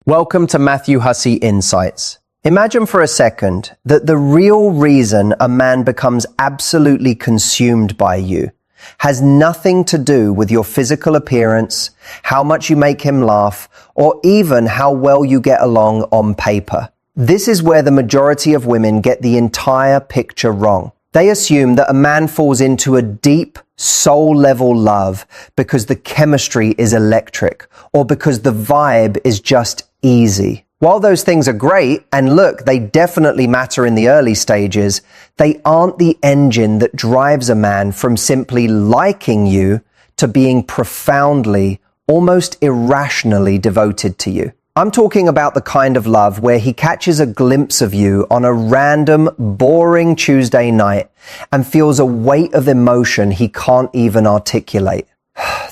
Welcome to Matthew Hussey Insights. Imagine for a second that the real reason a man becomes absolutely consumed by you has nothing to do with your physical appearance, how much you make him laugh, or even how well you get along on paper. This is where the majority of women get the entire picture wrong. They assume that a man falls into a deep, soul-level love because the chemistry is electric or because the vibe is just easy. While those things are great, and look, they definitely matter in the early stages, they aren't the engine that drives a man from simply liking you to being profoundly, almost irrationally devoted to you. I'm talking about the kind of love where he catches a glimpse of you on a random, boring Tuesday night and feels a weight of emotion he can't even articulate.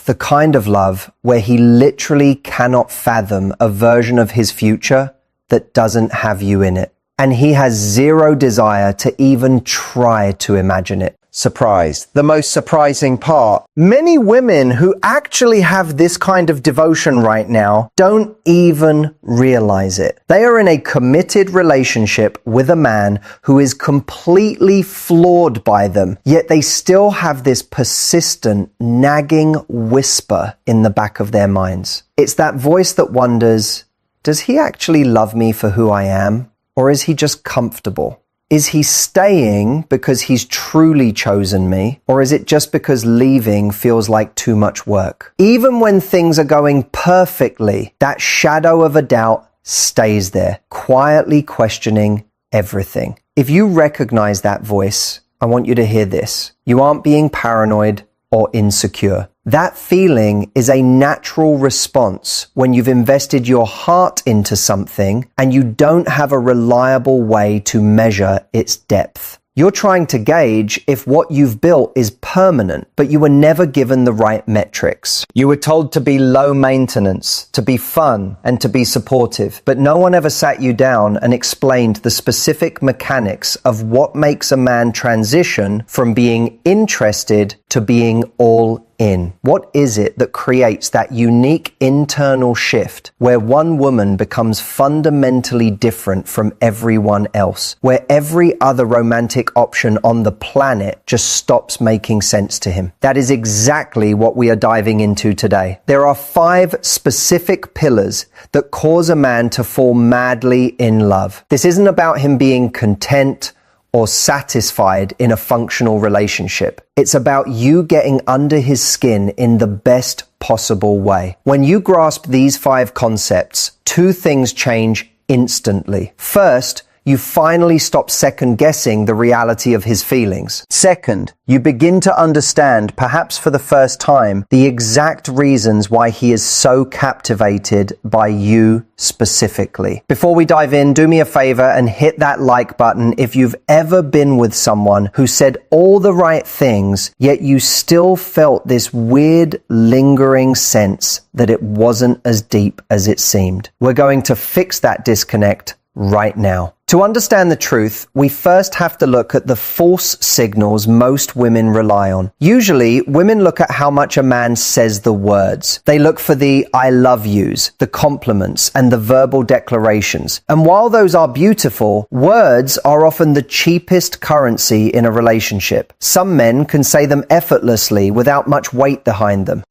The kind of love where he literally cannot fathom a version of his future that doesn't have you in it. And he has zero desire to even try to imagine it. Surprise. The most surprising part. Many women who actually have this kind of devotion right now don't even realize it. They are in a committed relationship with a man who is completely flawed by them, yet they still have this persistent, nagging whisper in the back of their minds. It's that voice that wonders, does he actually love me for who I am? Or is he just comfortable? Is he staying because he's truly chosen me? Or is it just because leaving feels like too much work? Even when things are going perfectly, that shadow of a doubt stays there, quietly questioning everything. If you recognize that voice, I want you to hear this. You aren't being paranoid or insecure. That feeling is a natural response when you've invested your heart into something and you don't have a reliable way to measure its depth. You're trying to gauge if what you've built is permanent, but you were never given the right metrics. You were told to be low maintenance, to be fun, and to be supportive, but no one ever sat you down and explained the specific mechanics of what makes a man transition from being interested to being all in. What is it that creates that unique internal shift where one woman becomes fundamentally different from everyone else, where every other romantic option on the planet just stops making sense to him? That is exactly what we are diving into today. There are 5 specific pillars that cause a man to fall madly in love. This isn't about him being content or satisfied in a functional relationship. It's about you getting under his skin in the best possible way. When you grasp these 5 concepts, 2 things change instantly. First, you finally stop second-guessing the reality of his feelings. Second, you begin to understand, perhaps for the first time, the exact reasons why he is so captivated by you specifically. Before we dive in, do me a favor and hit that like button if you've ever been with someone who said all the right things, yet you still felt this weird, lingering sense that it wasn't as deep as it seemed. We're going to fix that disconnect right now. To understand the truth, we first have to look at the false signals most women rely on. Usually, women look at how much a man says the words. They look for the I love yous, the compliments, and the verbal declarations. And while those are beautiful, words are often the cheapest currency in a relationship. Some men can say them effortlessly without much weight behind them.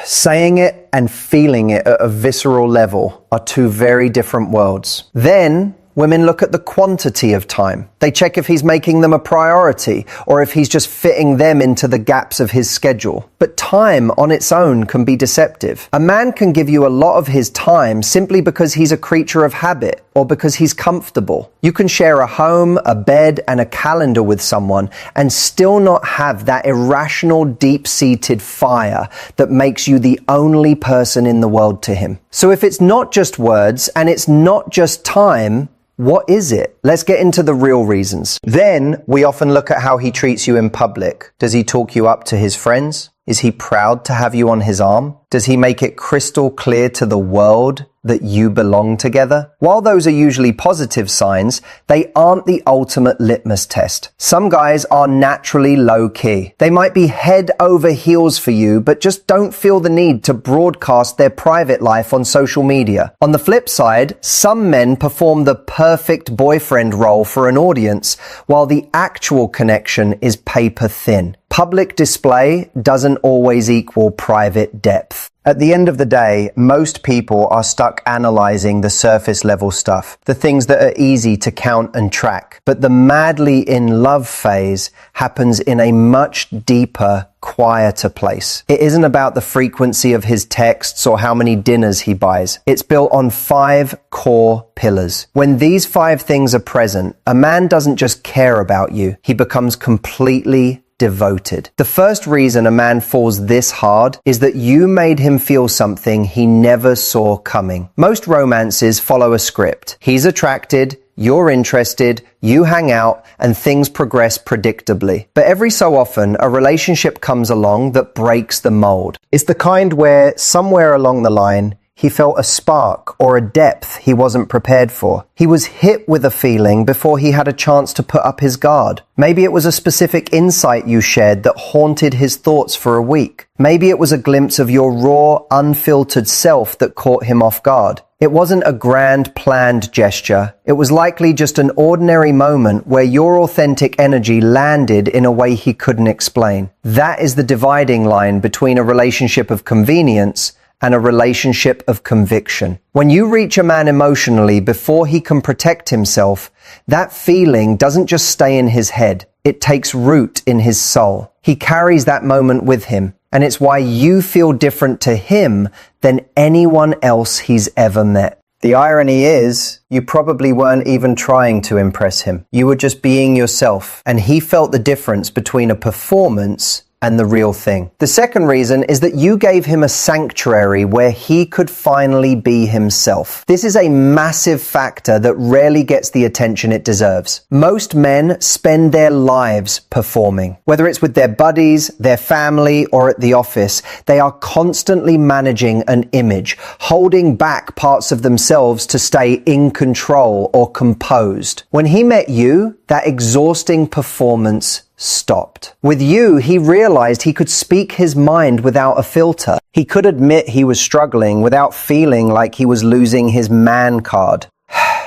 Saying it and feeling it at a visceral level are 2 very different worlds. Then, women look at the quantity of time. They check if he's making them a priority or if he's just fitting them into the gaps of his schedule. But time on its own can be deceptive. A man can give you a lot of his time simply because he's a creature of habit or because he's comfortable. You can share a home, a bed, and a calendar with someone and still not have that irrational, deep-seated fire that makes you the only person in the world to him. So if it's not just words and it's not just time, what is it? Let's get into the real reasons. Then we often look at how he treats you in public. Does he talk you up to his friends? Is he proud to have you on his arm? Does he make it crystal clear to the world that you belong together? While those are usually positive signs, they aren't the ultimate litmus test. Some guys are naturally low-key. They might be head over heels for you, but just don't feel the need to broadcast their private life on social media. On the flip side, some men perform the perfect boyfriend role for an audience, while the actual connection is paper thin. Public display doesn't always equal private depth. At the end of the day, most people are stuck analyzing the surface level stuff, the things that are easy to count and track. But the madly in love phase happens in a much deeper, quieter place. It isn't about the frequency of his texts or how many dinners he buys. It's built on 5 core pillars. When these 5 things are present, a man doesn't just care about you, he becomes completely devoted. The first reason a man falls this hard is that you made him feel something he never saw coming. Most romances follow a script. He's attracted, you're interested, you hang out, and things progress predictably. But every so often, a relationship comes along that breaks the mold. It's the kind where somewhere along the line, he felt a spark or a depth he wasn't prepared for. He was hit with a feeling before he had a chance to put up his guard. Maybe it was a specific insight you shared that haunted his thoughts for a week. Maybe it was a glimpse of your raw, unfiltered self that caught him off guard. It wasn't a grand, planned gesture. It was likely just an ordinary moment where your authentic energy landed in a way he couldn't explain. That is the dividing line between a relationship of convenience and a relationship of conviction. When you reach a man emotionally before he can protect himself, that feeling doesn't just stay in his head. It takes root in his soul. He carries that moment with him, and it's why you feel different to him than anyone else he's ever met. The irony is, you probably weren't even trying to impress him. You were just being yourself, and he felt the difference between a performance and the real thing. The second reason is that you gave him a sanctuary where he could finally be himself. This is a massive factor that rarely gets the attention it deserves. Most men spend their lives performing. Whether it's with their buddies, their family, or at the office, they are constantly managing an image, holding back parts of themselves to stay in control or composed. When he met you, that exhausting performance stopped. With you, he realized he could speak his mind without a filter. He could admit he was struggling without feeling like he was losing his man card.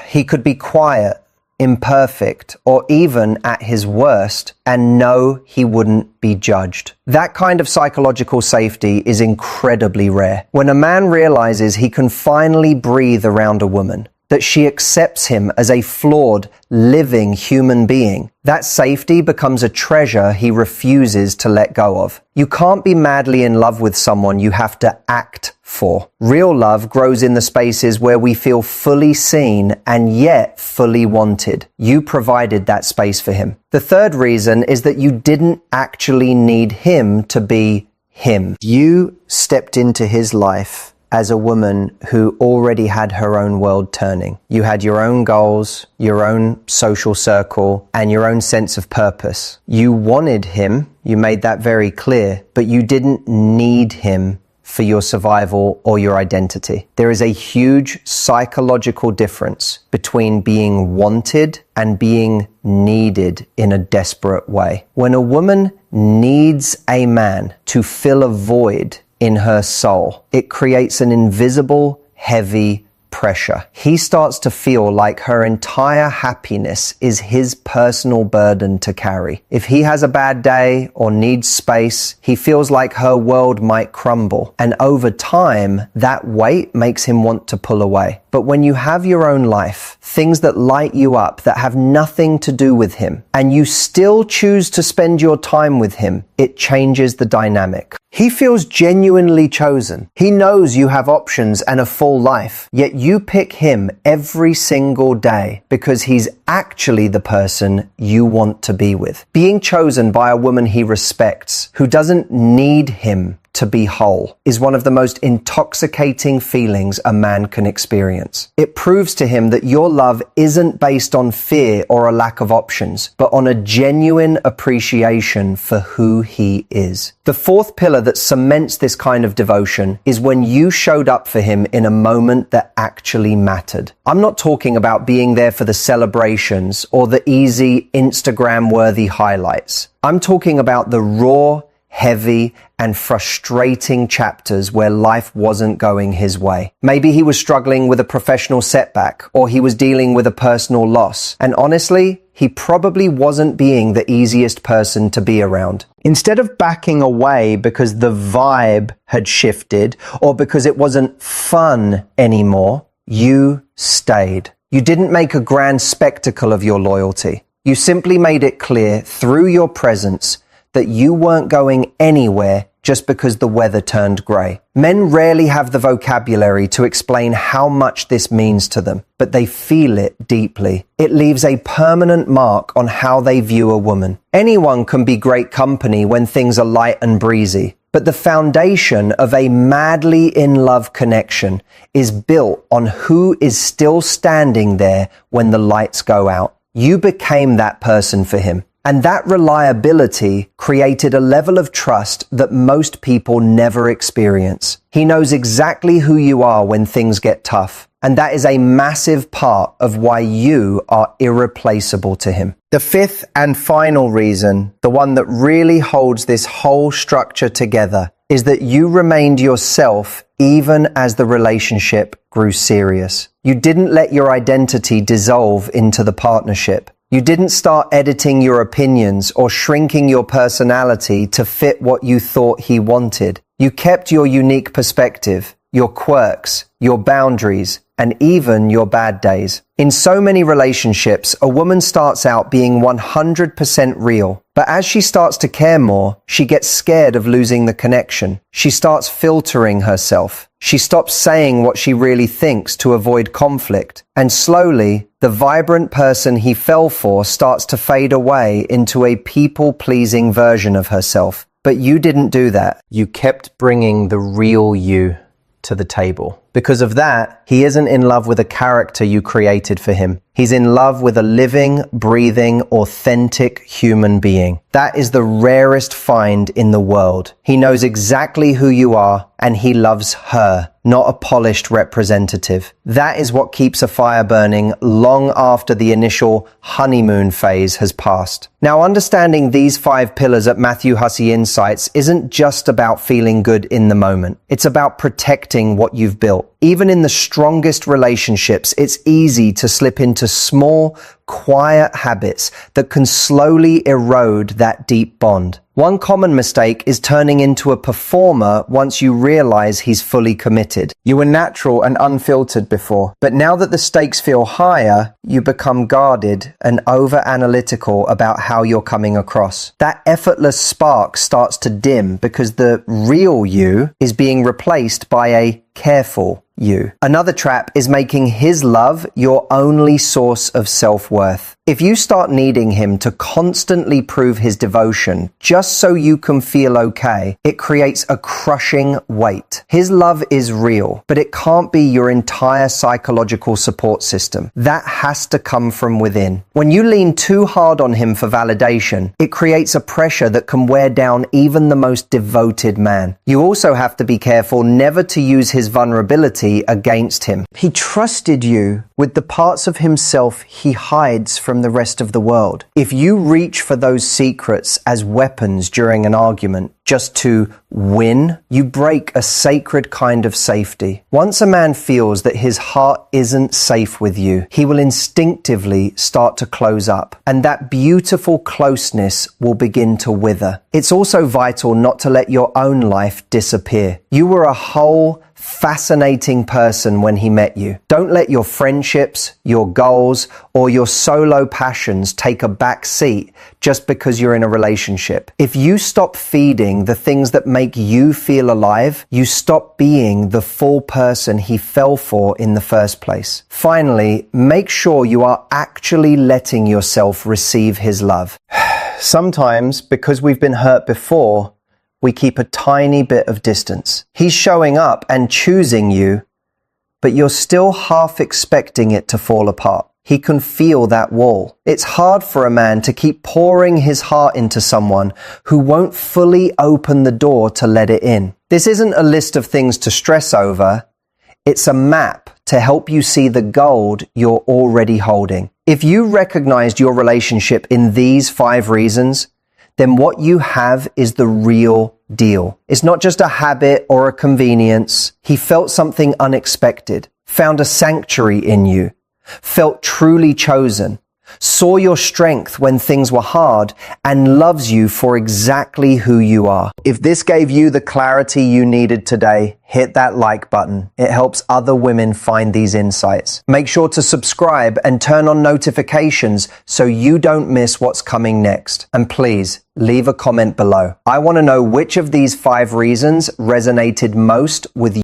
He could be quiet, imperfect, or even at his worst, and know he wouldn't be judged. That kind of psychological safety is incredibly rare. When a man realizes he can finally breathe around a woman, that she accepts him as a flawed, living human being, that safety becomes a treasure he refuses to let go of. You can't be madly in love with someone you have to act for. Real love grows in the spaces where we feel fully seen and yet fully wanted. You provided that space for him. The third reason is that you didn't actually need him to be him. You stepped into his life as a woman who already had her own world turning. You had your own goals, your own social circle, and your own sense of purpose. You wanted him, you made that very clear, but you didn't need him for your survival or your identity. There is a huge psychological difference between being wanted and being needed in a desperate way. When a woman needs a man to fill a void in her soul, it creates an invisible, heavy pressure. He starts to feel like her entire happiness is his personal burden to carry. If he has a bad day or needs space, he feels like her world might crumble. And over time, that weight makes him want to pull away. But when you have your own life, things that light you up that have nothing to do with him, and you still choose to spend your time with him, it changes the dynamic. He feels genuinely chosen. He knows you have options and a full life, yet you pick him every single day because he's actually the person you want to be with. Being chosen by a woman he respects, who doesn't need him to be whole is one of the most intoxicating feelings a man can experience. It proves to him that your love isn't based on fear or a lack of options, but on a genuine appreciation for who he is. The fourth pillar that cements this kind of devotion is when you showed up for him in a moment that actually mattered. I'm not talking about being there for the celebrations or the easy Instagram-worthy highlights. I'm talking about the raw, heavy, and frustrating chapters where life wasn't going his way. Maybe he was struggling with a professional setback, or he was dealing with a personal loss. And honestly, he probably wasn't being the easiest person to be around. Instead of backing away because the vibe had shifted or because it wasn't fun anymore, you stayed. You didn't make a grand spectacle of your loyalty. You simply made it clear through your presence that you weren't going anywhere just because the weather turned grey. Men rarely have the vocabulary to explain how much this means to them, but they feel it deeply. It leaves a permanent mark on how they view a woman. Anyone can be great company when things are light and breezy, but the foundation of a madly in love connection is built on who is still standing there when the lights go out. You became that person for him. And that reliability created a level of trust that most people never experience. He knows exactly who you are when things get tough. And that is a massive part of why you are irreplaceable to him. The fifth and final reason, the one that really holds this whole structure together, is that you remained yourself even as the relationship grew serious. You didn't let your identity dissolve into the partnership. You didn't start editing your opinions or shrinking your personality to fit what you thought he wanted. You kept your unique perspective, your quirks, your boundaries, and even your bad days. In so many relationships, a woman starts out being 100% real, but as she starts to care more, she gets scared of losing the connection. She starts filtering herself. She stops saying what she really thinks to avoid conflict. And slowly, the vibrant person he fell for starts to fade away into a people-pleasing version of herself. But you didn't do that. You kept bringing the real you to the table. Because of that, he isn't in love with a character you created for him. He's in love with a living, breathing, authentic human being. That is the rarest find in the world. He knows exactly who you are, and he loves her, not a polished representative. That is what keeps a fire burning long after the initial honeymoon phase has passed. Now, understanding these 5 pillars at Matthew Hussey Insights isn't just about feeling good in the moment. It's about protecting what you've built. Even in the strongest relationships, it's easy to slip into small, quiet habits that can slowly erode that deep bond. One common mistake is turning into a performer once you realize he's fully committed. You were natural and unfiltered before, but now that the stakes feel higher, you become guarded and over-analytical about how you're coming across. That effortless spark starts to dim because the real you is being replaced by a careful you. Another trap is making his love your only source of self-worth. If you start needing him to constantly prove his devotion just so you can feel okay, it creates a crushing weight. His love is real, but it can't be your entire psychological support system. That has to come from within. When you lean too hard on him for validation, it creates a pressure that can wear down even the most devoted man. You also have to be careful never to use his vulnerability against him. He trusted you with the parts of himself he hides from the rest of the world. If you reach for those secrets as weapons during an argument just to win, you break a sacred kind of safety. Once a man feels that his heart isn't safe with you, he will instinctively start to close up, and that beautiful closeness will begin to wither. It's also vital not to let your own life disappear. You were a whole, fascinating person when he met you. Don't let your friendships, your goals, or your solo passions take a back seat just because you're in a relationship. If you stop feeding the things that make you feel alive, you stop being the full person he fell for in the first place. Finally, make sure you are actually letting yourself receive his love. Sometimes, because we've been hurt before, we keep a tiny bit of distance. He's showing up and choosing you, but you're still half expecting it to fall apart. He can feel that wall. It's hard for a man to keep pouring his heart into someone who won't fully open the door to let it in. This isn't a list of things to stress over. It's a map to help you see the gold you're already holding. If you recognized your relationship in these 5 reasons, then what you have is the real deal. It's not just a habit or a convenience. He felt something unexpected, found a sanctuary in you, felt truly chosen, saw your strength when things were hard, and loves you for exactly who you are. If this gave you the clarity you needed today, hit that like button. It helps other women find these insights. Make sure to subscribe and turn on notifications so you don't miss what's coming next. And please, leave a comment below. I want to know which of these 5 reasons resonated most with you.